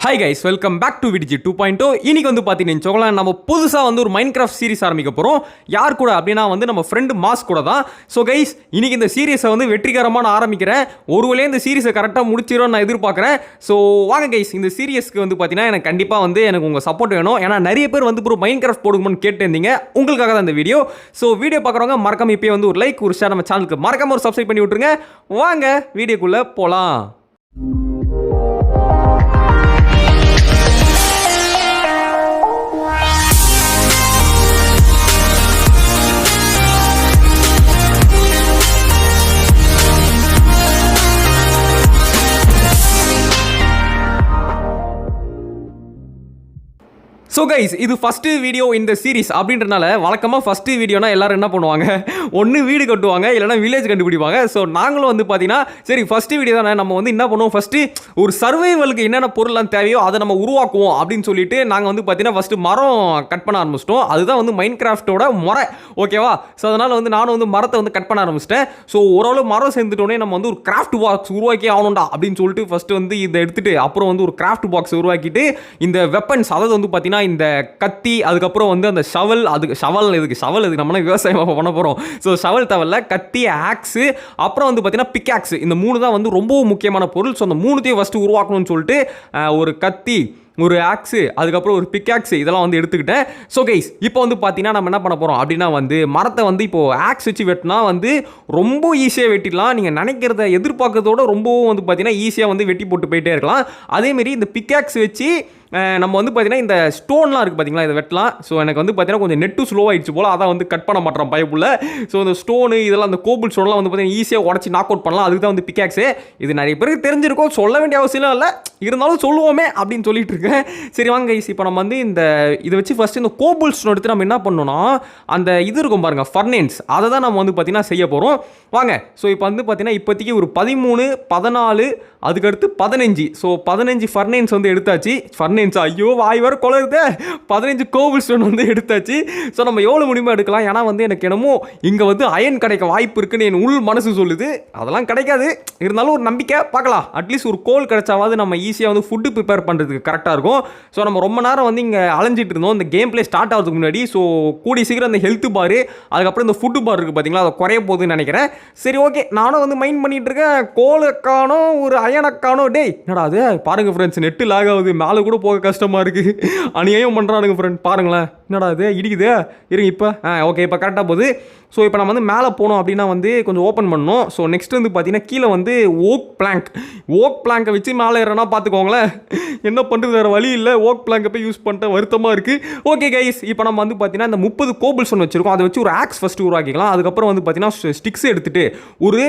Hi guys, welcome back to VDG 2.0. இன்னைக்கு வந்து பார்த்தீங்கன்னா நம்ம புதுசாக வந்து ஒரு மைன்கிராஃப்ட் சீரிஸ் ஆரம்பிக்க போகிறோம். யார் கூட அப்படின்னா வந்து நம்ம ஃப்ரெண்டு மாஸ் கூட தான். ஸோ கைஸ், இன்னைக்கு இந்த சீரிஸை வந்து வெற்றிகரமாக நான் ஆரம்பிக்கிறேன். ஒருவேளை இந்த சீரிஸை கரெக்டாக முடிச்சிடும் நான் எதிர்பார்க்குறேன். ஸோ வாங்க கைஸ், இந்த சீரியஸ்க்கு வந்து பார்த்தீங்கன்னா எனக்கு கண்டிப்பாக வந்து எனக்கு உங்கள் சப்போர்ட் வேணும். ஏன்னா நிறைய பேர் வந்து ஒரு மைன்கிராஃப்ட் போடுங்கன்னு கேட்டிருந்தீங்க. உங்களுக்காக தான் இந்த வீடியோ. ஸோ வீடியோ பார்க்குறவங்க மறக்காம இப்போயே வந்து ஒரு லைக், ஒரு ஷேர், நம்ம சேனலுக்கு மறக்காம ஒரு சப்ஸ்கிரைப் பண்ணி விட்டுருங்க. வாங்க வீடியோக்குள்ளே போகலாம். ஸோ கைஸ், இது ஃபஸ்ட்டு வீடியோ இந்த சீரிஸ் அப்படின்றனால வழக்கமாக ஃபஸ்ட்டு வீடியோனா எல்லாரும் என்ன பண்ணுவாங்க, ஒன்று வீடு கட்டுவாங்க, இல்லைனா வில்லேஜ் கண்டுபிடிப்பாங்க. ஸோ நாங்களும் வந்து பார்த்தீங்கன்னா சரி ஃபஸ்ட்டு வீடியோ தானே, நம்ம வந்து என்ன பண்ணுவோம், ஃபஸ்ட்டு ஒரு சர்வைவலுக்கு என்னென்ன பொருள்லாம் தேவையோ அதை நம்ம உருவாக்குவோம் அப்படின்னு சொல்லிட்டு நாங்கள் வந்து பார்த்தீங்கன்னா ஃபஸ்ட்டு மரம் கட் பண்ண ஆரம்பிச்சிட்டோம். அதுதான் வந்து மைன்கிராஃப்டோட முறை, ஓகேவா? ஸோ அதனால் வந்து நானும் வந்து மரத்தை வந்து கட் பண்ண ஆரம்பிச்சிட்டேன். ஸோ ஓரளவு மரம் சேர்ந்துட்டோடனே நம்ம வந்து ஒரு கிராஃப்ட் பாக்ஸ் உருவாக்கி ஆகணும்டா அப்படின்னு சொல்லிட்டு ஃபஸ்ட்டு வந்து இதை எடுத்துகிட்டு அப்புறம் வந்து ஒரு கிராஃப்ட் பாக்ஸ் உருவாக்கிட்டு இந்த வெப்பன்ஸ், அதாவது வந்து பார்த்தீங்கன்னா இந்த கத்தி, அதுக்கப்புறம் வந்து அந்த ஷவல், அதுக்கு ஷவல் எதுக்கு நம்ம விவசாயம் பண்ண போகிறோம். ஸோ ஷவல் தவல்ல கத்தி, ஆக்ஸு, அப்புறம் வந்து பார்த்தீங்கன்னா பிக் ஆக்ஸு, இந்த மூணு தான் வந்து ரொம்ப முக்கியமான பொருள். ஸோ அந்த மூணுத்தையும் ஃபஸ்ட்டு உருவாக்கணும்னு சொல்லிட்டு ஒரு கத்தி, ஒரு ஆக்ஸு, அதுக்கப்புறம் ஒரு பிக் ஆக்ஸு, இதெல்லாம் வந்து எடுத்துக்கிட்டேன். ஸோ கைஸ், இப்போ வந்து பார்த்தீங்கன்னா நம்ம என்ன பண்ண போகிறோம் அப்படின்னா வந்து மரத்தை வந்து இப்போது ஆக்ஸ் வச்சு வெட்டினா வந்து ரொம்ப ஈஸியாக வெட்டிடலாம். நீங்கள் நினைக்கிறத எதிர்பார்க்கறதோட ரொம்பவும் வந்து பார்த்தீங்கன்னா ஈஸியாக வந்து வெட்டி போட்டு போயிட்டே இருக்கலாம். அதேமாரி இந்த பிக் ஆக்ஸ் வச்சு நம்ம வந்து பார்த்தீங்கன்னா இந்த ஸ்டோன்லாம் இருக்குது பார்த்தீங்களா, இதை வெட்டலாம். ஸோ எனக்கு வந்து பார்த்தீங்கன்னா கொஞ்சம் நெட்டு ஸ்லோ ஆகிடுச்சு போல், அதான் வந்து கட் பண்ண மாட்டேன் பைப்புள்ள. ஸோ இந்த ஸ்டோனு இதெல்லாம், அந்த கோபிள் ஸ்டோன்லாம் வந்து பார்த்தீங்கன்னா ஈஸியாக உடச்சி நாக் அவுட் பண்ணலாம். அதுக்கு தான் வந்து பிக்காக்ஸு. இது நிறைய பேருக்கு தெரிஞ்சிருக்கும், சொல்ல வேண்டிய அவசியம் இல்லை, இருந்தாலும் சொல்லுவோமே அப்படின்னு சொல்லிட்டு இருக்கேன். சரி வாங்க கைஸ், இப்போ நம்ம வந்து இந்த இதை வச்சு ஃபஸ்ட்டு இந்த கோபிள் ஸ்டோன் எடுத்து நம்ம என்ன பண்ணணும்னா அந்த இது இருக்கும் பாருங்கள், ஃபர்னேன்ஸ், அதை தான் நம்ம வந்து பார்த்தீங்கன்னா செய்ய போகிறோம். வாங்க. ஸோ இப்போ வந்து பார்த்தீங்கன்னா இப்போதைக்கு ஒரு 13, 14, அதுக்கடுத்து 15. ஸோ 15 ஃபர்னேன்ஸ் வந்து எடுத்தாச்சு. ஃபர்னேன்ஸ், ஐயோ வாய் வர குளருது. 15 கோபிள் ஸ்டோன் வந்து எடுத்தாச்சு. ஸோ நம்ம எவ்வளோ முடியுமோ எடுக்கலாம். ஏன்னா வந்து எனக்கு என்னமோ இங்கே வந்து அயன் கிடைக்க வாய்ப்பு இருக்குன்னு என் உள் மனசு சொல்லுது. அதெல்லாம் கிடைக்காது, இருந்தாலும் ஒரு நம்பிக்கை, பார்க்கலாம். அட்லீஸ்ட் ஒரு கோல் கிடைச்சாவது நம்ம ஈஸியாக வந்து ஃபுட்டு ப்ரிப்பேர் பண்ணுறதுக்கு கரெக்டாக இருக்கும். ஸோ நம்ம ரொம்ப நேரம் வந்து இங்கே அலைஞ்சிட்டு இருந்தோம் இந்த கேம் பிளே ஸ்டார்ட் ஆகிறதுக்கு முன்னாடி. ஸோ கூடி சீக்கிரம் அந்த ஹெல்த் பாரு, அதுக்கப்புறம் இந்த ஃபுட்டு பார் இருக்குது பார்த்தீங்களா, அதை குறைய போகுதுன்னு நினைக்கிறேன். சரி ஓகே, நானும் வந்து மைண்ட் பண்ணிட்டு இருக்கேன். கோலுக்கானோ ஒரு அயனக்கானோ. டேய் என்னடா அது பாருங்க ஃப்ரெண்ட்ஸ், நெட்டு லாக் ஆகுது, மேலே கூட போக கஷ்டமாக இருக்குது. அநியாயம் பண்ணுறானுங்க ஃப்ரெண்ட், பாருங்களேன் என்னடா அது இடிக்குது. இருங்க இப்போ ஓகே, இப்போ கரெக்டாக போகுது. ஸோ இப்போ நம்ம வந்து மேலே போனோம் அப்படின்னா வந்து கொஞ்சம் ஓப்பன் பண்ணணும். ஸோ நெக்ஸ்ட் வந்து பார்த்தீங்கன்னா கீழே வந்து ஓக் பிளாங்கை வச்சு மேலே ஏறனா பார்த்துக்கோங்களேன். என்ன பண்ணுறது, வேறு வழி இல்லை, ஓக் பிளாங்கை போய் யூஸ் பண்ணிட்டு வருத்தமாக இருக்குது. ஓகே கைஸ், இப்போ நம்ம வந்து பார்த்தீங்கன்னா இந்த 30 கோபிள் ஸ்டோன் வச்சுருக்கோம். அதை வச்சு ஒரு ஆக்ஸ் ஃபஸ்ட்டு உருவாக்கிக்கலாம். அதுக்கப்புறம் வந்து பார்த்தீங்கன்னா ஸ்டிக்ஸ் எடுத்துகிட்டு ஒரு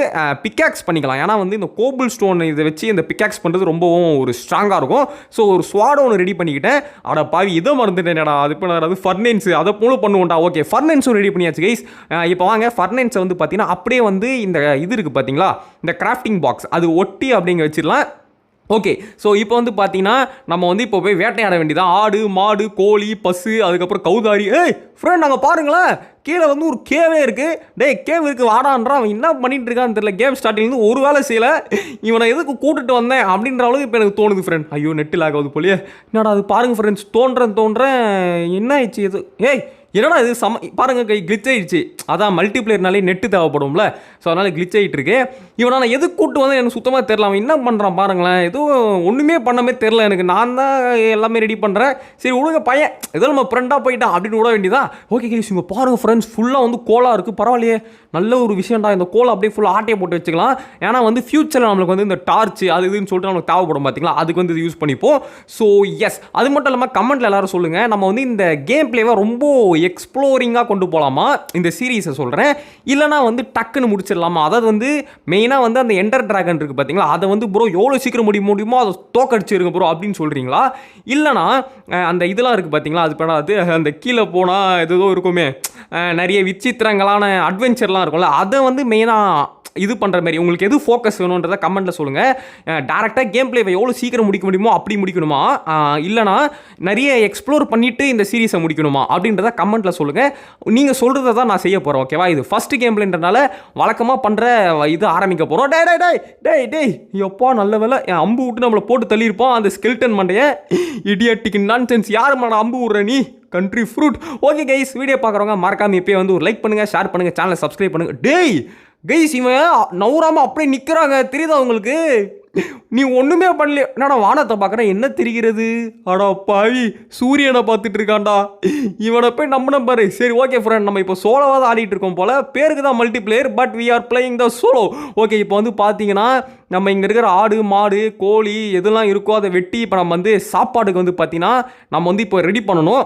பிக்காக்ஸ் பண்ணிக்கலாம். ஏன்னா வந்து இந்த கோபிள் ஸ்டோன் இதை வச்சு இந்த பிக்காக்ஸ் பண்ணுறது ரொம்பவும் ஒரு ஸ்ட்ராங்காக இருக்கும். ஸோ ஒரு ஸ்வாடை ஒன்று ரெடி பண்ணிக்கிட்டேன். அட பாவி, இதை மறந்துட்டேன்டா. அது இப்போ அது ஃபர்னேன்ஸ், அதை போல பண்ணுவோம்டா. ஓகே, ஃபர்னேன்ஸும் ரெடி பண்ணியாச்சு கைஸ். இப்போ வாங்க, ஃபர்னேன்ஸை வந்து பார்த்தீங்கன்னா அப்படியே வந்து இந்த இது இருக்குது பார்த்தீங்களா, இந்த கிராஃப்டிங் பாக்ஸ், அது ஒட்டி அப்படிங்க வச்சிடலாம். ஓகே, ஸோ இப்போ வந்து பார்த்தீங்கன்னா நம்ம வந்து இப்போ போய் வேட்டையாட வேண்டியதான். ஆடு, மாடு, கோழி, பசு, அதுக்கப்புறம் கௌதாரி. ஃப்ரெண்ட் நாங்கள் பாருங்களேன், கீழே வந்து ஒரு கேவே இருக்குது. கேவ் இருக்குது வாடான்றான். அவன் என்ன பண்ணிட்டு இருக்கான்னு தெரியல. கேம் ஸ்டார்டிங்லேருந்து ஒரு வேலை செய்யலை. இவனை எதுக்கு கூட்டுட்டு வந்தேன் அப்படின்ற அளவுக்கு இப்போ எனக்கு தோணுது ஃப்ரெண்ட். ஐயோ நெட்டு லாக் ஆகுது போலியே. என்னடா அது பாருங்கள் ஃப்ரெண்ட்ஸ், தோன்றேன் என்ன ஆயிடுச்சு இது. என்னடா இது பாருங்க, கை கிளிச் ஆகிடுச்சு. அதான் மல்டிப்ளேயர்னாலே நெட்டு தேவைப்படும்ல. ஸோ அதனால் கிளிச் ஆகிட்டு இருக்கு. இவனை நான் எதுக்கு கூட்டு வந்து எனக்கு சுத்தமாக தெரில. அவன் என்ன பண்ணுறான் பாருங்களேன், எதுவும் ஒன்றுமே பண்ணவே தெரில எனக்கு. நான் தான் எல்லாமே ரெடி பண்ணுறேன். சரி விடுங்க பையன், ஏதோ நம்ம ஃப்ரெண்டாக போயிட்டான் அப்படின்னு விட வேண்டியதா. ஓகே கைஸ், இவங்க பாருங்கள் ஃப்ரெண்ட்ஸ், ஃபுல்லாக வந்து கோலாக இருக்குது. பரவாயில்லையே, நல்ல ஒரு விஷயம்டா. இந்த கோலை அப்படியே ஃபுல்லாக ஆட்டையை போட்டு வச்சுக்கலாம். ஏன்னா வந்து ஃபியூச்சரில் நம்மளுக்கு வந்து இந்த டார்ச் அது இதுன்னு சொல்லிட்டு நம்மளுக்கு தேவைப்படும் பார்த்தீங்களா, அதுக்கு வந்து யூஸ் பண்ணிப்போம். ஸோ எஸ், அது மட்டும் இல்லாமல் கமெண்ட்டில் எல்லாரும் சொல்லுங்கள், நம்ம வந்து இந்த கேம் பிளேவை ரொம்ப எக்ஸ்ப்ளோரிங்காக கொண்டு போகலாமா இந்த சீரீஸை சொல்கிறேன், இல்லைனா வந்து டக்குன்னு முடிச்சிடலாமா. அதாவது வந்து மெயினாக வந்து அந்த எண்டர் டிராகன் இருக்குது பார்த்தீங்களா, அதை வந்து ப்ரோ எவ்வளோ சீக்கிரம் முடியுமோ அதை தோக்கடிச்சிருங்க ப்ரோ அப்படின்னு சொல்கிறீங்களா, இல்லைனா அந்த இதெல்லாம் இருக்குது பார்த்தீங்களா, அது பண்ணாது அந்த கீழே போனால் எதோ இருக்குமே நிறைய விசித்திரங்களான அட்வென்ச்சர்லாம் இருக்கும்ல, அதை வந்து மெயினாக இது பண்ணுற மாதிரி உங்களுக்கு எது ஃபோக்கஸ் வேணுன்றதை கமெண்ட்டில் சொல்லுங்கள். டேரெக்டாக கேம் பிளேவை எவ்வளோ சீக்கிரம் முடிக்க முடியுமோ அப்படி முடிக்கணுமா, இல்லைனா நிறைய எக்ஸ்ப்ளோர் பண்ணிவிட்டு இந்த சீரீஸை முடிக்கணுமா அப்படின்றத கமெண்ட்டில் சொல்லுங்கள். நீங்கள் சொல்கிறத தான் நான் செய்ய போகிறேன். ஓகேவா? இது ஃபஸ்ட்டு கேம் பிளேன்றனால வழக்கமாக பண்ணுற இது ஆரம்பிக்க போகிறோம். டே டே டே டேய் டேய் எப்பா நல்ல வேலை என் அம்பு விட்டு நம்மளை போட்டு தள்ளியிருப்போம் அந்த ஸ்கெல்டன் மண்டையை. இடியாட்டிக்கு நான்சென்ஸ் யார் மேலே அம்பு விட்ற நீ country fruit. Okay guys, video பார்க்குறவங்க மறக்காம இப்போயே வந்து ஒரு லைக் பண்ணுங்கள், ஷேர் பண்ணுங்கள், சேனலை சப்ஸ்கிரைப் பண்ணுங்கள். டேய் கைஸ் இவன் நவுறாமல் அப்படியே நிற்கிறாங்க, தெரியுதா உங்களுக்கு? நீ ஒன்றுமே பண்ணல. என்னடா வானத்தை பார்க்குறேன், என்ன தெரிகிறது? அடா பாவி, சூரியனை பார்த்துட்டு இருக்கான்டா. இவனை போய் நம்பின பாரு. சரி ஓகே ஃப்ரெண்ட், நம்ம இப்போ சோலோவாக தான் ஆடிட்டு இருக்கோம் போல். பேருக்கு தான் multiplayer, but we are playing the solo. Okay, இப்போ வந்து பார்த்தீங்கன்னா நம்ம இங்கே இருக்கிற ஆடு மாடு கோழி எதெல்லாம் இருக்கோ அதை வெட்டி இப்போ நம்ம வந்து சாப்பாடுக்கு வந்து பார்த்தீங்கன்னா நம்ம வந்து இப்போ ரெடி பண்ணணும்.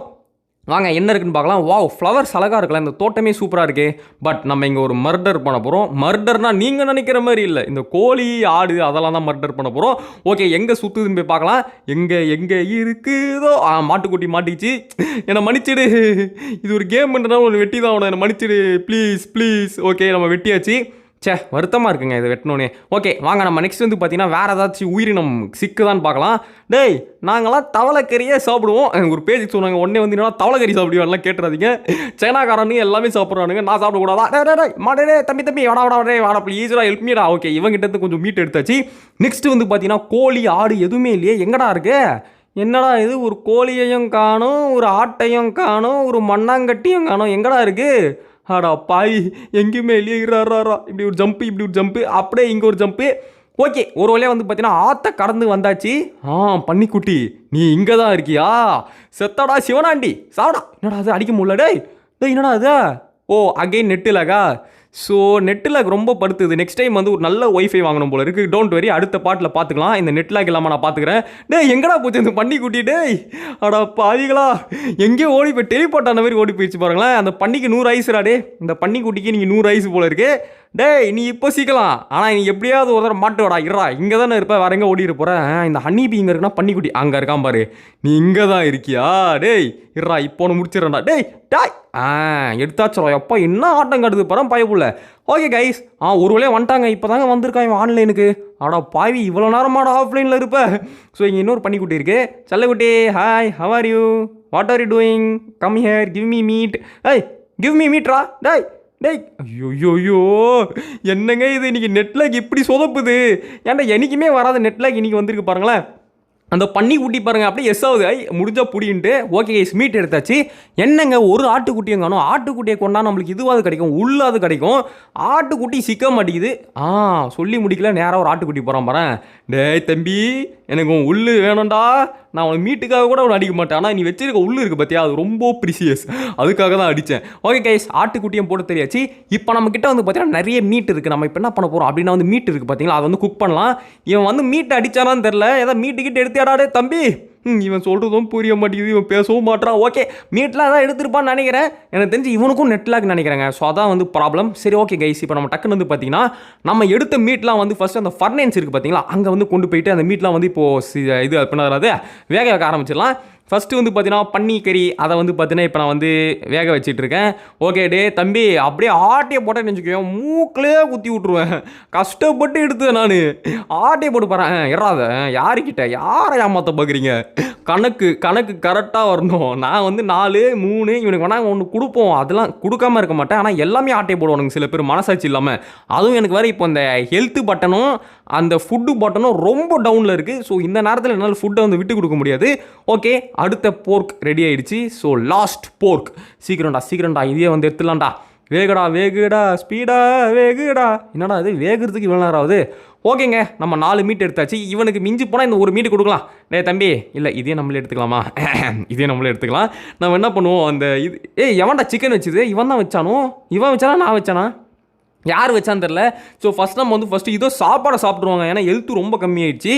வாங்க என்ன இருக்குன்னு பார்க்கலாம். வாவ், ஃப்ளவர்ஸ் அழகாக இருக்கலாம், இந்த தோட்டமே சூப்பராக இருக்கு. பட் நம்ம இங்கே ஒரு மர்டர் பண்ண போகிறோம். மர்டர்னா நீங்கள் நினைக்கிற மாதிரி இல்லை, இந்த கோழி ஆடு அதெல்லாம் தான் மர்டர் பண்ண போகிறோம். ஓகே, எங்கே சுற்றுதுன்னு போய் பார்க்கலாம். எங்கே இருக்குதோ மாட்டுக்குட்டி மாட்டிச்சு. என்னை மன்னிச்சிடு, இது ஒரு கேம்ன்றனால ஒன்று வெட்டி தான் ஆகணும், என்னை மன்னிச்சிடு ப்ளீஸ் ப்ளீஸ். ஓகே, நம்ம வெட்டியாச்சு. சே வருத்தமாக இருக்குங்க இது வெட்டினோன்னே. ஓகே வாங்க, நம்ம நெக்ஸ்ட் வந்து பார்த்தீங்கன்னா வேறு ஏதாச்சும் உயிரினம் சிக்குதான்னு பார்க்கலாம். டேய் நாங்களாம் தவளைக்கறியே சாப்பிடுவோம். ஒரு பேஜுக்கு சொன்னாங்க உடனே வந்து என்னன்னா தவளைக்கறி சாப்பிடுவான்லாம் கேட்டுறாதீங்க. சைனாக்காரனுங்க எல்லாமே சாப்பிட்றானுங்க, நான் சாப்பிடக்கூடாதா? டே மாடே தம்பி வாடா ப்ளீஸ்டா ஹெல்ப் மீடா. ஓகே, இவங்கிட்ட கொஞ்சம் மீட் எடுத்தாச்சு. நெக்ஸ்ட் வந்து பார்த்தீங்கன்னா கோழி ஆடு எதுவுமே இல்லையே, எங்கடா இருக்கு? என்னடா இது, ஒரு கோழியையும் காணும், ஒரு ஆட்டையும் காணும், ஒரு மண்ணாங்கட்டியும் காணும், எங்கடா இருக்குது? ஆடா பாய், எங்கேயுமே இல்லையே. இப்படி ஒரு ஜம்ப்பு அப்படியே இங்கே ஒரு ஜம்ப்பு. ஓகே, ஒரு வழியாக வந்து பார்த்தீங்கன்னா ஆற்றை கடந்து வந்தாச்சு. பன்னிக்குட்டி நீ இங்கே தான் இருக்கியா? செத்தாடா சிவனாண்டி சாடா. என்னடா அது அடிக்க முடியல? டேய் என்னடா அது? ஓ அகைன் நெட்டுலகா. ஸோ நெட்டில் ரொம்ப படுத்துது. நெக்ஸ்ட் டைம் வந்து ஒரு நல்ல ஒய்ஃபை வாங்கணும் போல இருக்குது. டோன்ட் வெரி, அடுத்த பாட்டில் பார்த்துக்கலாம். இந்த நெட்லாக் இல்லாமல் நான் பார்த்துக்கிறேன். டேய் எங்கடா போச்சு இந்த பன்னிக்குட்டி? டேய் அடா பாவிகளா, எங்கேயோ ஓடி போய் டெலிபோர்ட் ஆன மாதிரி ஓடி போயிடுச்சு பாருங்களேன். அந்த பன்னிக்கு 100 ஐஸ்ரா. டே இந்த பன்னிக்குட்டிக்கு நீங்கள் 100 ஐஸ் போல இருக்கு. டேய் நீ இப்போ சீக்கலாம், ஆனால் நீ எப்படியாவது ஒரு தடவை மாட்டு வாடா. இருறா, இங்கே தானே இருப்பேன், வேற எங்கே ஓடிட்டு போகிறேன். இந்த ஹனி பீ இங்கே இருக்குன்னா பன்னிக்குட்டி அங்கே இருக்கான் பாரு. நீ இங்கே தான் இருக்கியா? டேய் இருறா, இப்போ ஒன்று முடிச்சிடறா. டேய் டாய் எடுத்தாச்சும் எப்போ என்ன ஆட்டம் காட்டுது பாரு பயப்புள்ள. ஓகே கைஸ், ஒரு வழியாக வந்துட்டாங்க. இப்போ தாங்க வந்திருக்கான் இவன் ஆன்லைனுக்கு. ஆடா பாவி, இவ்வளோ நேரமாடா ஆஃப்லைனில் இருப்ப. ஸோ இங்கே இன்னொரு பன்னிக்குட்டி இருக்குது. செல்லக்குட்டி hi, how are you, what are you doing, come here, give me meet. ஏய் கிவ் மீ மீட்ரா. டேய் டேய் ஐயோ என்னங்க இது, இன்றைக்கி நெட்லாக் இப்படி சொதப்புது. ஏன்டா என்றைக்குமே வராத நெட்லாக் இன்றைக்கி வந்திருக்கு பாருங்களேன். அந்த பன்னி குட்டி பாருங்க அப்படியே எஸ் ஆகுது. முடிஞ்சா புடின்ட்டு. ஓகே கைஸ், மீட் எடுத்தாச்சு. என்னங்க ஒரு ஆட்டுக்குட்டியும் காணும். ஆட்டுக்குட்டியை கொண்டா நம்மளுக்கு இதுவாது கிடைக்கும், உள்ளாது கிடைக்கும். ஆட்டுக்குட்டி சிக்க மாட்டேங்குது. சொல்லி முடிக்கல, நேராக ஒரு ஆட்டுக்குட்டி போகிறான் பாரு. டேய் தம்பி, எனக்கு உள்ளு வேணும்டா. நான் உனக்கு மீட்டுக்காக கூட அவனை அடிக்க மாட்டேன். ஆனால் நீ வச்சிருக்க உள்ளு இருக்குது பார்த்தியா, அது ரொம்ப ப்ரிசியஸ், அதுக்காக தான் அடித்தேன். ஓகே கைஸ், ஆட்டுக்குட்டியும் போட்டு தெரியாச்சு. இப்போ நம்மக்கிட்ட வந்து பார்த்தீங்கன்னா நிறைய மீட் இருக்குது. நம்ம இப்போ என்ன பண்ண போகிறோம் அப்படின்னா வந்து மீட் இருக்குது பார்த்தீங்களா, அதை வந்து குக் பண்ணலாம். இவன் வந்து மீட்டை அடித்தானான்னு தெரில, ஏதாவது மீட்டுக்கிட்ட எடுத்தியாடாடே தம்பி. இவன் சொல்கிறதும் புரிய மாட்டேங்குது, இவன் பேசவும் மாட்டான். ஓகே, மீட்லாம் தான் எடுத்துருப்பான்னு நினைக்கிறேன். எனக்கு தெரிஞ்சு இவனுக்கும் நெட்லாக் நினைக்கிறேங்க. ஸோ அதான் வந்து ப்ராப்ளம். சரி ஓகே கைஸ், இப்போ நம்ம டக்குன்னு வந்து பார்த்தீங்கன்னா நம்ம எடுத்த மீட்லாம் வந்து ஃபஸ்ட்டு அந்த ஃபர்னேன்ஸ் இருக்குது பார்த்தீங்களா, அங்கே வந்து கொண்டு போயிட்டு அந்த மீட்லாம் வந்து இப்போது இது பண்ணாது வேக வைக்க ஆரம்பிச்சிடலாம். ஃபஸ்ட்டு வந்து பார்த்தீங்கன்னா பன்னிக்கறி, அதை வந்து பார்த்தீங்கன்னா இப்போ நான் வந்து வேக வச்சிட்ருக்கேன். ஓகே டே தம்பி, அப்படியே ஆட்டையை போட்டேன்னு வச்சுக்கோ, மூக்கிலே குத்தி விட்ருவேன். கஷ்டப்பட்டு எடுத்து நான் ஆட்டையை போட்டு போகிறேன். இறாத யாருக்கிட்ட யாரை ஏமாற்ற பார்க்குறீங்க? கணக்கு கரெக்டாக வரணும். நான் வந்து 4 3 இவனுக்கு வேணால் ஒன்று கொடுப்போம், அதெல்லாம் கொடுக்காம இருக்க மாட்டேன். ஆனால் எல்லாமே ஆட்டையை போடுவானுங்க சில பேர், மனசாட்சி இல்லாமல். அதுவும் எனக்கு வேறு இப்போ இந்த ஹெல்த்து பட்டனும் அந்த ஃபுட்டு பட்டனும் ரொம்ப டவுனில் இருக்குது. ஸோ இந்த நேரத்தில் என்னால் ஃபுட்டை வந்து விட்டு கொடுக்க முடியாது. ஓகே, அடுத்த போர்க் ரெடி ஆகிடுச்சு. ஸோ லாஸ்ட் போர்க். சீக்கிரம்டா இதையே வந்து எடுத்துலாம்டா. வேகுடா ஸ்பீடா வேகுடா. என்னடா இது வேகிறதுக்கு இவ்வளோ நேரம் ஆகுது? ஓகேங்க, நம்ம 4 மீட் எடுத்தாச்சு. இவனுக்கு மிஞ்சி போனால் இந்த ஒரு மீட்டு கொடுக்கலாம். டே தம்பி, இல்லை இதே நம்மளே எடுத்துக்கலாமா? இதே நம்மளே எடுத்துக்கலாம். நம்ம என்ன பண்ணுவோம், அந்த இது எவன்டா சிக்கன் வச்சுது? இவன் தான் வச்சானோ? இவன் வச்சானா நான் வச்சானா? யார் வச்சான்னு தெரில. ஸோ நம்ம வந்து ஃபஸ்ட்டு இதோ சாப்பாடை சாப்பிட்ருவாங்க, ஏன்னா ஹெல்த்து ரொம்ப கம்மியாயிடுச்சு.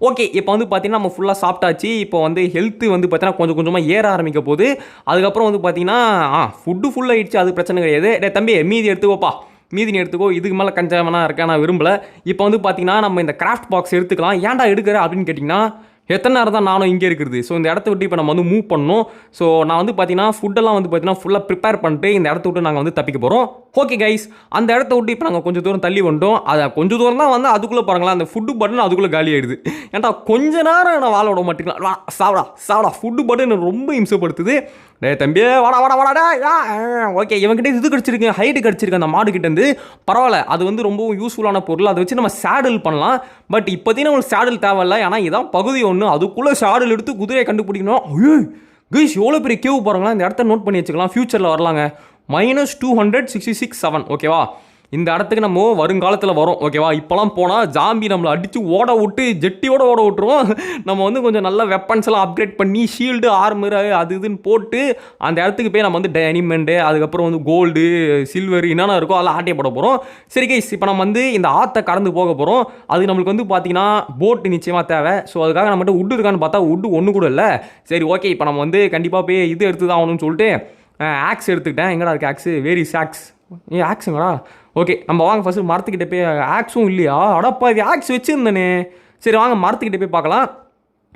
ஓகே, இப்போ வந்து பார்த்தீங்கன்னா நம்ம ஃபுல்லாக சாப்பிட்டாச்சு. இப்போ வந்து ஹெல்த்து வந்து பார்த்தீங்கன்னா கொஞ்சம் கொஞ்சமாக ஏற ஆரம்பிக்க போகுது. அதுக்கப்புறம் வந்து பார்த்தீங்கன்னா ஃபுட்டு ஃபுல்லாகிடுச்சு, அது பிரச்சனை கிடையாது. டே தம்பி, மீதி எடுத்துக்கோப்பா, மீதி நீ எடுத்துக்கோ. இதுக்கு மேலே கஞ்சவனா இருக்கேன், நான் விரும்பலை. இப்போ வந்து பார்த்தீங்கன்னா நம்ம இந்த கிராஃப்ட் பாக்ஸ் எடுத்துக்கலாம். ஏன்டா எடுக்கிற அப்படின்னு கேட்டிங்கன்னா, எத்தனை நேரம் தான் நானும் இங்கே இருக்கிறது. ஸோ இந்த இடத்த விட்டு இப்போ நம்ம வந்து மூவ் பண்ணணும். ஸோ நான் வந்து பார்த்தீங்கன்னா ஃபுட்டெல்லாம் வந்து பார்த்தீங்கன்னா ஃபுல்லாக ப்ரிப்பேர் பண்ணிட்டு இந்த இடத்த விட்டு நாங்கள் வந்து தப்பிக்க போகிறோம். ஓகே கைஸ், அந்த இடத்த விட்டு இப்போ நாங்கள் கொஞ்சம் தூரம் தள்ளி வந்துட்டோம். அதை கொஞ்சம் தூரம் தான் வந்து அதுக்குள்ளே பாருங்களா, அந்த ஃபுட்டு பட்டன் அதுக்குள்ளே காலி ஆகிடுது. ஏன்டா கொஞ்ச நேரம் நான் வாழ விட மாட்டேங்களா, சாவடா ஃபுட்டு பட்டன் ரொம்ப இம்சப்படுத்துது. டே தம்பி வாடா வாடா வாடா. ஓகே, இவன்கிட்ட இது கிடச்சிருக்கு, ஹைட்டு கிடச்சிருக்கு அந்த மாடு கிட்டேருந்து. பரவாயில்ல, அது வந்து ரொம்ப யூஸ்ஃபுல்லான பொருள். அதை வச்சு நம்ம சேடில் பண்ணலாம். பட் இப்போதையும் நம்மளுக்கு சேடில் தேவையில்லை. ஏன்னா இதான் பகுதி ஒன்று, அதுக்குள்ளே சேடில் எடுத்து குதிரையை கண்டுபிடிக்கணும். ஐயோ கைஸ், எவ்வளோ பெரிய கேவ் பாருங்களா. இந்த இடத்த நோட் பண்ணி வச்சுக்கலாம், ஃபியூச்சரில் வரலாங்க. -266.7 ஓகேவா. இந்த இடத்துக்கு நம்ம வருங்காலத்தில் வரோம் ஓகேவா. இப்போலாம் போனால் ஜாம்பி நம்மளை அடித்து ஓட விட்டு ஜெட்டியோட ஓட விட்டுருவோம். நம்ம வந்து கொஞ்சம் நல்ல வெப்பன்ஸ் எல்லாம் அப்கிரேட் பண்ணி ஷீல்டு ஆர்மர் அது இதுன்னு போட்டு அந்த இடத்துக்கு போய் நம்ம வந்து டைமண்டு, அதுக்கப்புறம் வந்து கோல்டு சில்வர் என்னென்ன இருக்கோ அதெல்லாம் ஆட்டையப்பட போகிறோம். சரி கைஸ், இப்போ நம்ம வந்து இந்த ஆற்றை கடந்து போக போகிறோம். அது நம்மளுக்கு வந்து பார்த்தீங்கன்னா போட்டு நிச்சயமாக தேவை. ஸோ அதுக்காக நம்மகிட்ட உட்டு இருக்கான்னு பார்த்தா உட்டு ஒன்று கூட இல்லை. சரி ஓகே, இப்போ நம்ம வந்து கண்டிப்பாக போய் இது எடுத்து தான் ஆகணும்னு சொல்லிட்டு ஆக்ஸ் எடுத்துக்கிட்டேன். எங்கடா இருக்குது ஆக்ஸு? Very axe. ஆக்ஸுங்களா? ஓகே, நம்ம வாங்க ஃபஸ்ட்டு மரத்துக்கிட்ட போய். ஆக்ஸும் இல்லையா? அடப்பா, இது ஆக்ஸ் வச்சுருந்தேனே. சரி வாங்க மரத்துக்கிட்ட போய் பார்க்கலாம்.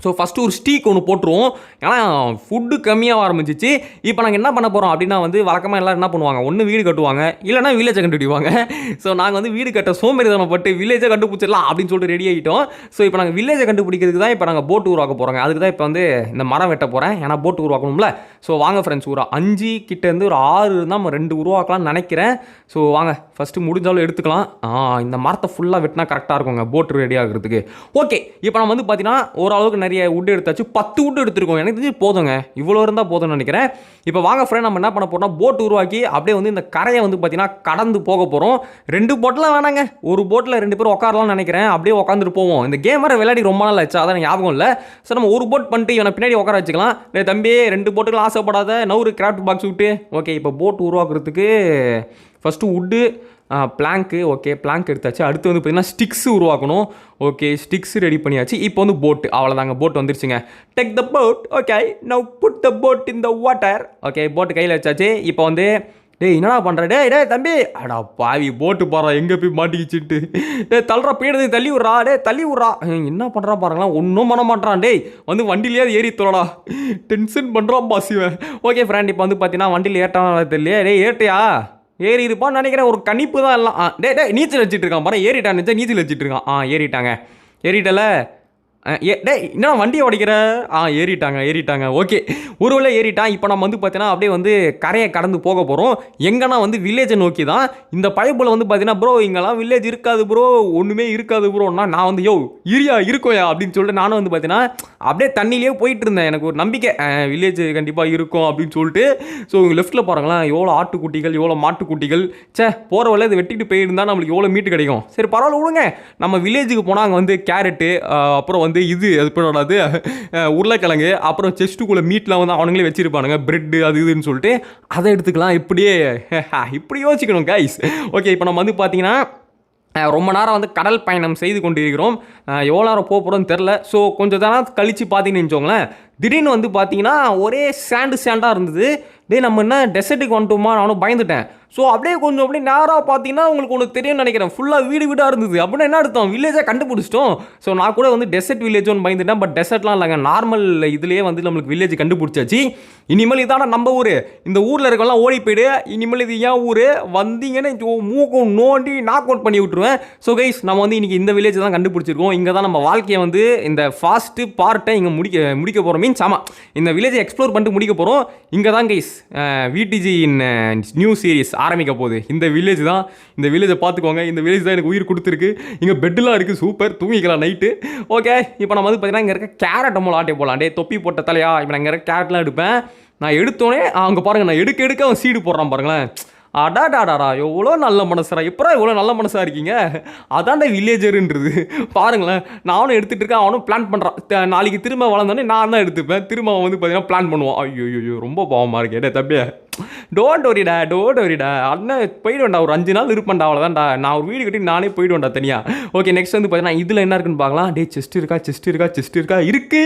ஸோ ஃபஸ்ட்டு ஒரு ஸ்டீக் ஒன்று போட்டுருவோம். ஏன்னா ஃபுட்டு கம்மியாக ஆரம்பிச்சிச்சு. இப்போ நாங்கள் என்ன பண்ண போகிறோம் அப்படின்னா வந்து வழக்கமாக எல்லோரும் என்ன பண்ணுவாங்க, ஒன்று வீடு கட்டுவாங்க, இல்லைனா வில்லேஜை கண்டுபிடிவாங்க. ஸோ நாங்கள் வந்து வீடு கட்ட சோம்பேறித்தனப்பட்டு வில்லேஜை கண்டுபிடிச்சிடலாம் அப்படின்னு சொல்லிட்டு ரெடி ஆகிட்டோம். ஸோ இப்போ நாங்கள் வில்லேஜை கண்டுபிடிக்கிறதுக்கு தான் இப்போ நாங்கள் போட்டு உருவாக்க போகிறோங்க. அதுக்கு தான் இப்போ வந்து இந்த மரம் வெட்ட போகிறேன். ஏன்னா போட்டு உருவாக்கணும்ல. ஸோ வாங்க ஃப்ரெண்ட்ஸ், ஒரு 5 கிட்டேருந்து ஒரு 6 இருந்தால் நம்ம 2 உருவாக்கலாம்னு நினைக்கிறேன். ஸோ வாங்க ஃபஸ்ட்டு முடிஞ்சாலும் எடுத்துக்கலாம். இந்த மரத்தை ஃபுல்லாக வெட்டினா கரெக்டாக இருக்குங்க போட்டு ரெடி ஆகிறதுக்கு. ஓகே, இப்போ நம்ம வந்து பார்த்தீங்கன்னா ஓரளவுக்கு நிறைய உட் எடுத்தாச்சு. 10 உட் எடுத்துருக்கோம். எனக்கு தெரிஞ்சு போதுங்க, இவ்வளோ இருந்தால் போதும்னு நினைக்கிறேன். இப்போ வாங்க ஃப்ரெண்ட், நம்ம என்ன பண்ண போகிறோம்னா போட் உருவாக்கி அப்படியே வந்து இந்த கரையை வந்து பார்த்தீங்கன்னா கடந்து போக போகிறோம். 2 போட்டெலாம் வேணாங்க, ஒரு போட்டில் 2 பேர் உட்காரலாம்னு நினைக்கிறேன். அப்படியே உட்காந்துட்டு போவோம். இந்த கேம் வர விளையாடி ரொம்ப நாள் ஆச்சு, அதான் ஞாபகம் இல்லை. ஸோ நம்ம ஒரு போட் பண்ணிட்டு இவனை பின்னாடி உட்கார வச்சுக்கலாம். தம்பி 2 போட்டுகள் ஆசைப்படாத, நவுறு கிராஃப்ட் பாக்ஸ் விட்டு. ஓகே, இப்போ போட் உருவாக்குறதுக்கு ஃபஸ்ட்டு உட்டு பிளாங்க்கு. ஓகே, பிளாங்க் எடுத்தாச்சு. அடுத்து வந்து பார்த்தீங்கன்னா ஸ்டிக்ஸ் உருவாக்கணும். ஓகே, ஸ்டிக்ஸ் ரெடி பண்ணியாச்சு. இப்போ வந்து போட்டு, அவ்வளோதாங்க, போட் வந்துருச்சுங்க. Take the boat. Okay, now put the boat in the water. Okay, போட்டு கையில் வச்சாச்சு. இப்போ வந்து டேய் என்னடா பண்ணுற? டே தம்பி, அடா பாவி, போட்டு பாடுறா எங்கே போய் மாட்டிக்கிச்சுட்டு. தள்ளுறா, போயிடுது, தள்ளி விட்றா. தள்ளி விட்றா. என்ன பண்ணுறா பாருங்களா, ஒன்றும் பண்ண மாட்டான். டேய் வந்து வண்டியிலேயே ஏறி தோடா, டென்ஷன் பண்ணுறான் பாசிவன். ஓகே ஃப்ரெண்ட், இப்போ வந்து பார்த்தீங்கன்னா வண்டியில் ஏட்டான தெரியலையே. டேய் ஏட்டியா? ஏறி இருப்பான்னு நினைக்கிறேன். ஒரு கணிப்பு தான் எல்லாம். டே நீச்சல் வச்சுட்டு இருக்கான் பாரு. ஏறிட்டான், நினச்சா நீச்சல் வச்சுட்டு இருக்கான். ஏறிட்டாங்க. ஏறிட்டல. டேய் என்ன வண்டியை உடைக்கிற? ஏறிட்டாங்க. ஓகே, ஒருவேளை ஏறிட்டான். இப்போ நம்ம வந்து பார்த்தீங்கன்னா அப்படியே வந்து கரையை கடந்து போக போகிறோம். எங்கன்னா வந்து வில்லேஜை நோக்கி தான். இந்த பைப்பில் வந்து பார்த்தீங்கன்னா ப்ரோ இங்கெல்லாம் வில்லேஜ் இருக்காது ப்ரோ, ஒன்றுமே இருக்காது ப்ரோன்னா நான் வந்து இருக்கோயா அப்படின்னு சொல்லிட்டு நானும் வந்து பார்த்தீங்கன்னா அப்படியே தண்ணியிலே போயிட்டு இருந்தேன். எனக்கு ஒரு நம்பிக்கை வில்லேஜ் கண்டிப்பாக இருக்கும் அப்படின்னு சொல்லிட்டு. ஸோ லெஃப்ட்டில் பாருங்களேன், எவ்வளோ ஆட்டுக்குட்டிகள், எவ்வளோ மாட்டுக்குட்டிகள். போகிற வழியில் இதை வெட்டிட்டு போயிருந்தால் நம்மளுக்கு எவ்வளோ மீட்டு கிடைக்கும். சரி பரவாயில்ல விடுங்க. நம்ம வில்லேஜுக்கு போனால் அங்கே வந்து கேரட்டு, அப்புறம் வந்து இது அது போடாது உருளைக்கிழங்கு, அப்புறம் செஸ்ட்டுக்குள்ளே மீட்லாம் வந்து அவனுங்களே வச்சிருப்பானுங்க, பிரெட்டு அது இதுன்னு சொல்லிட்டு அதை எடுத்துக்கலாம். இப்படி யோசிக்கணும் கைஸ். ஓகே, இப்போ நம்ம வந்து பார்த்தீங்கன்னா ரொம்ப நேரம் வந்து கடல் பயணம் செய்து கொண்டிருக்கிறோம். எவ்வளோ நேரம் போக போகிறோன்னு தெரில. ஸோ கொஞ்சம் நேரம் கழித்து பார்த்தீங்கன்னு வச்சுக்கோங்களேன், திடீர்னு வந்து பார்த்தீங்கன்னா ஒரே சாண்டாக இருந்தது. நம்ம என்ன டெசர்ட்டுக்கு வந்துட்டோமா, நானும் பயந்துட்டேன். ஸோ அப்படியே நேராக பார்த்தீங்கன்னா உங்களுக்கு தெரியும்னு நினைக்கிறேன், ஃபுல்லாக வீடாக இருந்தது. அப்படின்னா என்ன அர்த்தம், வில்லேஜாக கண்டுபிடிச்சிட்டோம். ஸோ நான் கூட வந்து டெசர்ட் வில்லேஜ் ஒன்று பயந்துட்டேன். பட் டெசர்ட்லாம் இல்லைங்க, நார்மல் இதுலேயே வந்து நம்மளுக்கு வில்லேஜ் கண்டுபிடிச்சாச்சு. இனிமேல் இதான நம்ம ஊர், இந்த ஊரில் இருக்கலாம் ஓடி போய்டு. இனிமேல் இது ஏன் ஊர் வந்தீங்கன்னு மூக்கம் நோண்டி நாக் அவுட் பண்ணி விட்டுருவேன். ஸோ கைஸ், நம்ம வந்து இன்றைக்கி இந்த வில்லேஜ் தான் கண்டுபிடிச்சிருக்கோம். இங்கே தான் நம்ம வாழ்க்கையை வந்து இந்த ஃபாஸ்ட்டு பார்ட்டை இங்கே முடிக்க போகிறோம். மீன்ஸ் ஆமாம், இந்த வில்லேஜை எக்ஸ்ப்ளோர் பண்ணிட்டு முடிக்க போகிறோம். இங்கே தான் கைஸ் விடிஜி நியூ சீரிஸ் ஆரம்பிக்க போகுது. இந்த வில்லேஜ் தான். இந்த வில்லேஜை பார்த்துக்கோங்க. இந்த வில்லேஜ் தான் எனக்கு உயிர் கொடுத்துருக்கு. இங்கே பெட்டெலாம் இருக்குது, சூப்பர், தூங்கிக்கலாம் நைட்டு. ஓகே, இப்போ நம்ம வந்து பார்த்தீங்கன்னா இங்கே இருக்க கேரட் மூலம் ஆட்டே போகலாம். தொப்பி போட்ட தலையா, இப்போ நான் இங்கே இருக்க கேரட்லாம் எடுப்பேன். நான் எடுத்தோடனே அங்கே பாருங்கள், நான் எடுக்க அவன் சீடு போடுறான் பாருங்களேன். அடாடாடாடா, எவ்வளோ நல்ல மனசரா, எப்போ இவ்வளோ நல்ல மனசாக இருக்கீங்க. அதான்டா வில்லேஜருன்றது. பாருங்களேன், நானும் எடுத்துகிட்டு இருக்கேன், அவனும் பிளான் பண்ணுறான். நாளைக்கு திரும்ப வளர்ந்தோடனே நான் தான் எடுத்துப்பேன். திரும்ப அவன் வந்து பார்த்தீங்கன்னா பிளான் பண்ணுவான். ஐயோ ரொம்ப பாவமாக இருக்கே தம்பியா. டோன்ட் வரிடா அண்ணன் போயிடுவேன்டா, ஒரு 5 நாள் இருப்பேன்டா, அவ்வளோதான்டா. நான் ஒரு வீடு கட்டி நானே போயிடுவேன்டா தனியாக. ஓகே, நெக்ஸ்ட் வந்து பார்த்தீங்கன்னா இதில் என்ன இருக்குன்னு பார்க்கலாம். செஸ்ட் இருக்கா இருக்கு.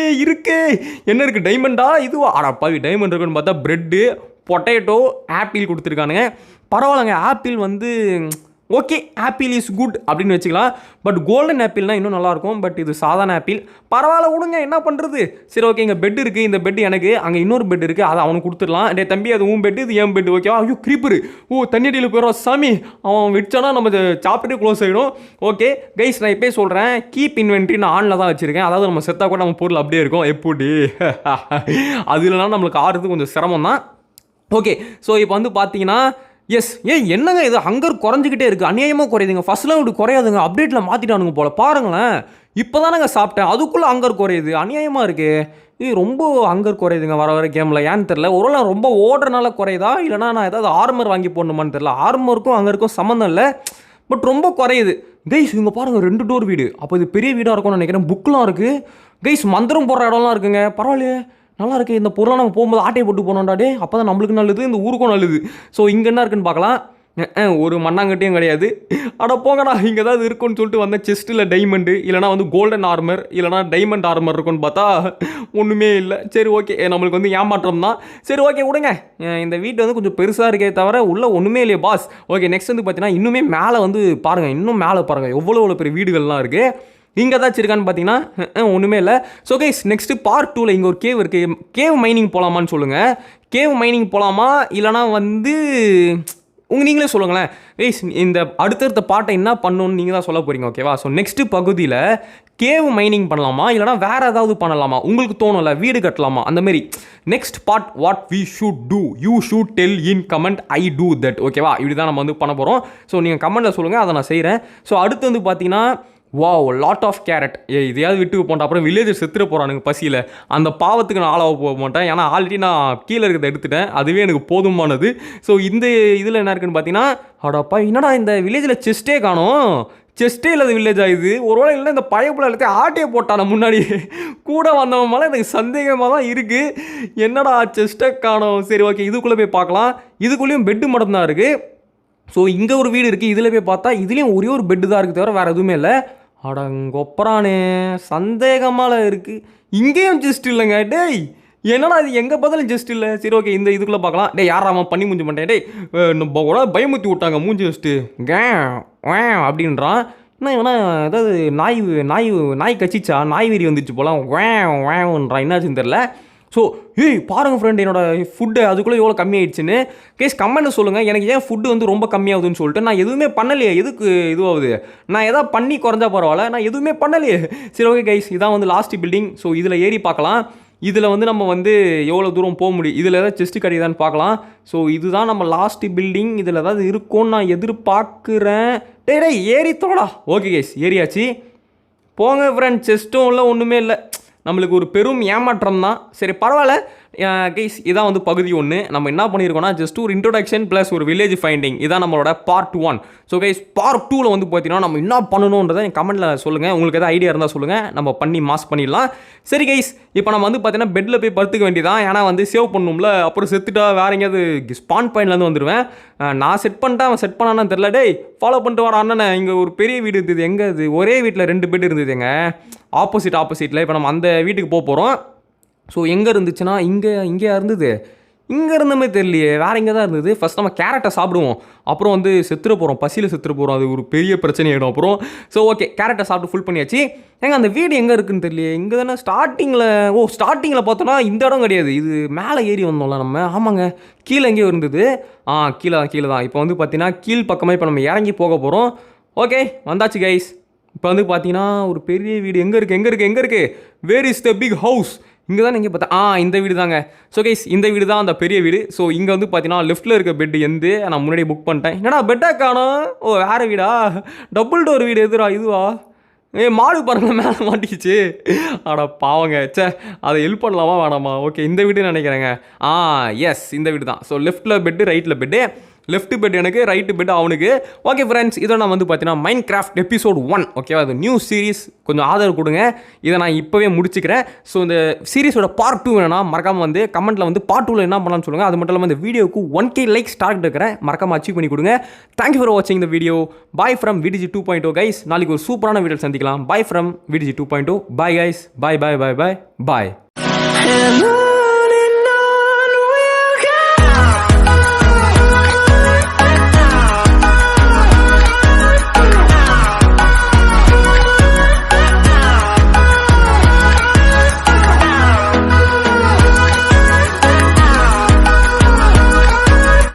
என்ன இருக்குது, டைமண்டா இதுவா? அடப்பாவி, டைமண்ட் இருக்குன்னு பார்த்தா பிரெட்டு, பொட்டேட்டோ, ஆப்பிள் கொடுத்துருக்கானுங்க. பரவாயில்லைங்க, ஆப்பிள் வந்து ஓகே ஆப்பிள் இஸ் குட் அப்படின்னு வச்சுக்கலாம். பட் கோல்டன் ஆப்பிள்னா இன்னும் நல்லாயிருக்கும். பட் இது சாதாரண ஆப்பிள். பரவாயில்ல விடுங்க, என்ன பண்ணுறது. சரி ஓகே, இங்கே பெட் இருக்குது, இந்த பெட் எனக்கு, அங்கே இன்னொரு பெட் இருக்குது, அதை அவனுக்கு கொடுத்துடலாம். டே தம்பி, அது உன் பெட்டு, இது என் பெட், ஓகேவா? ஐயோ கிரீப்பரு, ஓ தண்ணியடியில் போயிடும் சாமி, அவன் விட்டானா நம்ம சாப்பிட்டு க்ளோஸ் ஆகிடும். ஓகே கைஸ், நான் இப்போயே சொல்கிறேன், கீப் இன்வென்ட்ரி நான் ஆனில் தான் வச்சுருக்கேன். அதாவது நம்ம செத்தா கூட நம்ம பொருள் அப்படியே இருக்கும். எப்படி அது இல்லைனா நம்மளுக்கு ஆடுறது கொஞ்சம் சிரமம் தான். ஓகே, ஸோ இப்போ வந்து பார்த்தீங்கன்னா எஸ் என்னங்க இது ஹங்கர் குறைஞ்சிக்கிட்டே இருக்குது, அநியாயமாக குறையுதுங்க. ஃபஸ்ட்லாம் இப்படி குறையாதுங்க, அப்டேட்டில் மாற்றிட்டானுங்க போல். பாருங்களேன், இப்போ தானேங்க சாப்பிட்டேன், அதுக்குள்ளே ஹங்கர் குறையுது, அநியாயமாக இருக்குது. இது ரொம்ப ஹங்கர் குறையுதுங்க வர வர கேமில். ஏன்னு தெரில, ஒருவேளை ரொம்ப ஓடுறனால குறையுதா, இல்லைனா நான் ஏதாவது ஆர்மர் வாங்கி போடணுமான்னு தெரில. ஆர்மருக்கும் ஹங்கருக்கும் சம்மந்தம் இல்லை, பட் ரொம்ப குறையுது. கைஸ் இங்கே பாருங்கள், 2 டோர் வீடு. அப்போ இது பெரிய வீடாக இருக்கும்னு நினைக்கிறேன். புக்கெலாம் இருக்குது கைஸ், மந்திரம் போடுற இடம்லாம் இருக்குங்க. பரவாயில்லையே, நல்லா இருக்குது. இந்த பொருளை நம்ம போகும்போது ஆட்டையை போட்டு போனோம்டாடே, அப்போ தான் நம்மளுக்கு நல்லது, இந்த ஊருக்கும் நல்லது. ஸோ இங்கே என்ன இருக்குன்னு பார்க்கலாம். ஒரு மண்ணாங்கட்டியும் கிடையாது. அட போங்கடா, இங்கே ஏதாவது இருக்குன்னு சொல்லிட்டு வந்த செஸ்ட்டில் டைமண்டு, இல்லைனா வந்து கோல்டன் ஆர்மர், இல்லைனா டைமண்ட் ஆர்மர் இருக்குன்னு பார்த்தா ஒன்றுமே இல்லை. சரி ஓகே, நம்மளுக்கு வந்து ஏமாற்றம் தான். சரி ஓகே விடுங்க. இந்த வீட்டு வந்து கொஞ்சம் பெருசாக இருக்கே தவிர உள்ளே ஒன்றுமே இல்லையே பாஸ். ஓகே நெக்ஸ்ட் வந்து பார்த்தீங்கன்னா இன்னுமே மேலே வந்து பாருங்கள், இன்னும் மேலே பாருங்கள் எவ்வளோ பெரிய வீடுகள்லாம் இருக்குது. இங்கே ஏதாச்சும் இருக்கான்னு பார்த்தீங்கன்னா ஒன்றுமே இல்லை. ஸோ கைஸ் நெக்ஸ்ட்டு பார்ட் 2ல் இங்கே ஒரு கேவ் இருக்குது. கேவ் மைனிங் போகலாமான்னு சொல்லுங்கள். கேவ் மைனிங் போகலாமா, இல்லைனா வந்து நீங்களே சொல்லுங்களேன். கைஸ் இந்த அடுத்தடுத்த பாட்டை என்ன பண்ணணும்னு நீங்கள் தான் சொல்ல போகிறீங்க, ஓகேவா? ஸோ நெக்ஸ்ட்டு பகுதியில் கேவ் மைனிங் பண்ணலாமா, இல்லைனா வேறு ஏதாவது பண்ணலாமா, உங்களுக்கு தோணலை, வீடு கட்டலாமா, அந்தமாரி. Next part what we should do, you should tell in comment, I do that, ஓகேவா? இப்படி தான் நம்ம வந்து பண்ண போகிறோம். ஸோ நீங்கள் கமெண்ட்டில் சொல்லுங்கள், அதை நான் செய்கிறேன். ஸோ அடுத்து வந்து பார்த்தீங்கன்னா வாவ் லாட் ஆஃப் கேரட். இதையாவது விட்டு போட்டேன், அப்புறம் வில்லேஜர் செத்துற போகிறானுங்க பசியில். அந்த பாவத்துக்கு நான் ஆளாக போக மாட்டேன், ஏன்னா ஆல்ரெடி நான் கீழே இருக்கிறத எடுத்துட்டேன், அதுவே எனக்கு போதுமானது. ஸோ இந்த இதில் என்ன இருக்குன்னு பார்த்தீங்கன்னா, அடப்பா என்னடா இந்த வில்லேஜில் செஸ்ட்டே காணும், செஸ்ட்டே இல்லாத வில்லேஜ் ஆகுது. ஒருவேளை இல்லை இந்த பழைய எல்லாத்தையும் ஆட்டையை போட்டான முன்னாடி கூட வந்தவன் மேலே எனக்கு சந்தேகமாக தான் இருக்குது. என்னடா செஸ்ட்டை காணும். சரி ஓகே, இதுக்குள்ளே போய் பார்க்கலாம். இதுக்குள்ளேயும் பெட்டு மட்டும் தான் இருக்குது. ஸோ இங்கே ஒரு வீடு இருக்குது, இதில் போய் பார்த்தா இதுலேயும் ஒரே ஒரு பெட்டு தான் இருக்குது, தவிர வேறு எதுவுமே இல்லை. அடங்கொப்பரானே, சந்தேகமாக இருக்குது. இங்கேயும் ஜஸ்ட் இல்லைங்க. டேய் என்னடா இது எங்கே பார்த்தாலும் ஜஸ்ட் இல்லை. சரி ஓகே, இந்த இதுக்குள்ளே பார்க்கலாம். டே யாராம பண்ணி மூஞ்சி பண்ணிட்டேன். டேய் கூட பயமுத்தி விட்டாங்க மூஞ்சி வச்சுட்டு அப்படின்றான். என்ன இவனா ஏதாவது நாய் கச்சிச்சா, நாய் வீரி வந்துச்சு போல, வேன்றான். என்னாச்சுன்னு தெரில. ஸோ பாருங்கள் ஃப்ரெண்ட், என்னோடய ஃபுட்டு அதுக்குள்ளே எவ்வளோ கம்மியாயிடுச்சுன்னு. கேஸ் கமெண்ட்டில் சொல்லுங்கள், எனக்கு ஏன் ஃபுட்டு வந்து ரொம்ப கம்மியாகுதுன்னு சொல்லிட்டு. நான் எதுவுமே பண்ணலையே, எதுக்கு இதுவாகுது? நான் எதாவது பண்ணி குறைஞ்சா பரவாயில்ல, நான் எதுவுமே பண்ணலையே. சரி ஓகே கைஸ், இதான் வந்து லாஸ்ட் பில்டிங். ஸோ இதில் ஏறி பார்க்கலாம். இதில் வந்து நம்ம வந்து எவ்வளோ தூரம் போக முடியும், இதில் ஏதாவது செஸ்ட்டு கிடையாதான்னு பார்க்கலாம். ஸோ இதுதான் நம்ம லாஸ்ட் பில்டிங். இதில் ஏதாவது இருக்கும்னு நான் எதிர்பார்க்குறேன். டேய் ஏறி தோடா. Okay guys, ஏறியாச்சு. போங்க ஃப்ரெண்ட், செஸ்ட்டும் இல்லை, ஒன்றுமே இல்லை. நம்மளுக்கு ஒரு பெரும் ஏமாற்றம் தான். சரி பரவாயில்ல கைஸ், இதான் வந்து பகுதி 1. நம்ம என்ன பண்ணியிருக்கோம்னா ஜஸ்ட் ஒரு இன்ட்ரோடக்ஷன் ப்ளஸ் ஒரு வில்லேஜ் ஃபைண்டிங், இதான் நம்மளோட பார்ட் 1. ஸோ கைஸ் பார்ட் 2ல் வந்து பார்த்தீங்கன்னா நம்ம என்ன பண்ணணுன்றதை கமெண்ட்டில் சொல்லுங்கள். உங்களுக்கு எதாவது ஐடியா இருந்தால் சொல்லுங்கள், நம்ம பண்ணி மாஸ் பண்ணிடலாம். சரி கைஸ், இப்போ நம்ம வந்து பார்த்தீங்கன்னா பெட்டில் போய் படுத்துக்க வேண்டியதான். ஏன்னா வந்து சேவ் பண்ணணும்ல, அப்புறம் செத்துட்டா வேறு எங்கேயாவது ஸ்பான் பாயிண்ட்லேருந்து வந்துடுவேன். நான் செட் பண்ணிட்டேன், அவன் செட் பண்ணான்னு தெரில. டேய் ஃபாலோ பண்ணிட்டு வர அண்ணனை. இங்கே ஒரு பெரிய வீடு இருந்தது. எங்கே அது? ஒரே வீட்டில் 2 பெட் இருந்ததுங்க, ஆப்போசிட்டில். இப்போ நம்ம அந்த வீட்டுக்கு போக போகிறோம். ஸோ எங்கே இருந்துச்சுன்னா இங்கேயா இருந்தது? இங்கே இருந்தமே தெரியலையே, வேறு எங்கே தான் இருந்தது. ஃபஸ்ட் நம்ம கேரட்டை சாப்பிடுவோம், அப்புறம் வந்து செத்துற போகிறோம், பசியில் செத்துற போகிறோம், அது ஒரு பெரிய பிரச்சனையாயிடும் அப்புறம். ஸோ ஓகே, கேரட்டை சாப்பிட்டு ஃபுல் பண்ணியாச்சு. அந்த வீடு எங்கே இருக்குன்னு தெரியலையே. இங்கே தானே ஸ்டார்டிங்கில் பார்த்தோன்னா இந்த இடம் கிடையாது, இது மேலே ஏறி வந்தோம்ல நம்ம. ஆமாங்க, கீழே எங்கேயோ இருந்தது. கீழே தான். இப்போ வந்து பார்த்தீங்கன்னா கீழ் பக்கமாக இப்போ நம்ம இறங்கி போக போகிறோம். ஓகே வந்தாச்சு கைஸ். இப்போ வந்து பார்த்தீங்கன்னா ஒரு பெரிய வீடு எங்கே இருக்குது? Where is the big house? இங்கே தான் நீங்கள் பார்த்தா இந்த வீடு தாங்க. ஸோ கைஸ் இந்த வீடு தான் அந்த பெரிய வீடு. ஸோ இங்கே வந்து பார்த்தீங்கன்னா லெஃப்ட்டில் இருக்க பெட்டு நான் முன்னாடியே புக் பண்ணிட்டேன். என்னடா பெட்டாக காணோம்? ஓ வேறு வீடா? டபுள் டோர் வீடு எதுரா இதுவா? மாடு பாருங்கள் மேலே மாட்டிக்கிச்சு. பாவங்க. அதை ஹெல்ப் பண்ணலாமா வேணாமா? ஓகே இந்த வீடு நினைக்கிறேங்க. எஸ் இந்த வீடு தான். ஸோ லெஃப்ட்டில் பெட்டு, ரைட்டில் பெட்டு. லெஃப்ட் பெட் எனக்கு, ரைட்டு பெட் அவனுக்கு. ஓகே ஃப்ரெண்ட்ஸ், இதை நான் வந்து பார்த்தீங்கன்னா மைன்கிராஃப்ட் எபிசோட் 1, ஓகேவா? அது நியூ சீரிஸ், கொஞ்சம் ஆதரவு கொடுங்க. இதை நான் இப்போவே முடிச்சுக்கிறேன். ஸோ இந்த சீரிஸோட பார்ட் 2 வேணும்னா மறக்காமல் வந்து கமெண்ட்டில் வந்து பார்ட் 2ல் என்ன பண்ணலாம்னு சொல்லுங்கள். அது மட்டும் இல்லாமல் இந்த வீடியோக்கு 1K லைக்ஸ் டார்கெட் இருக்கிறேன், மறக்காமல் அச்சீவ் பண்ணி கொடுங்க. தேங்க்யூ ஃபார் வாட்சிங் இந்த video. Bye from VDG 2.0 guys. நாளைக்கு ஒரு சூப்பரான வீடியோ சந்திக்கலாம். Bye from VDG 2.0. Bye guys. Bye.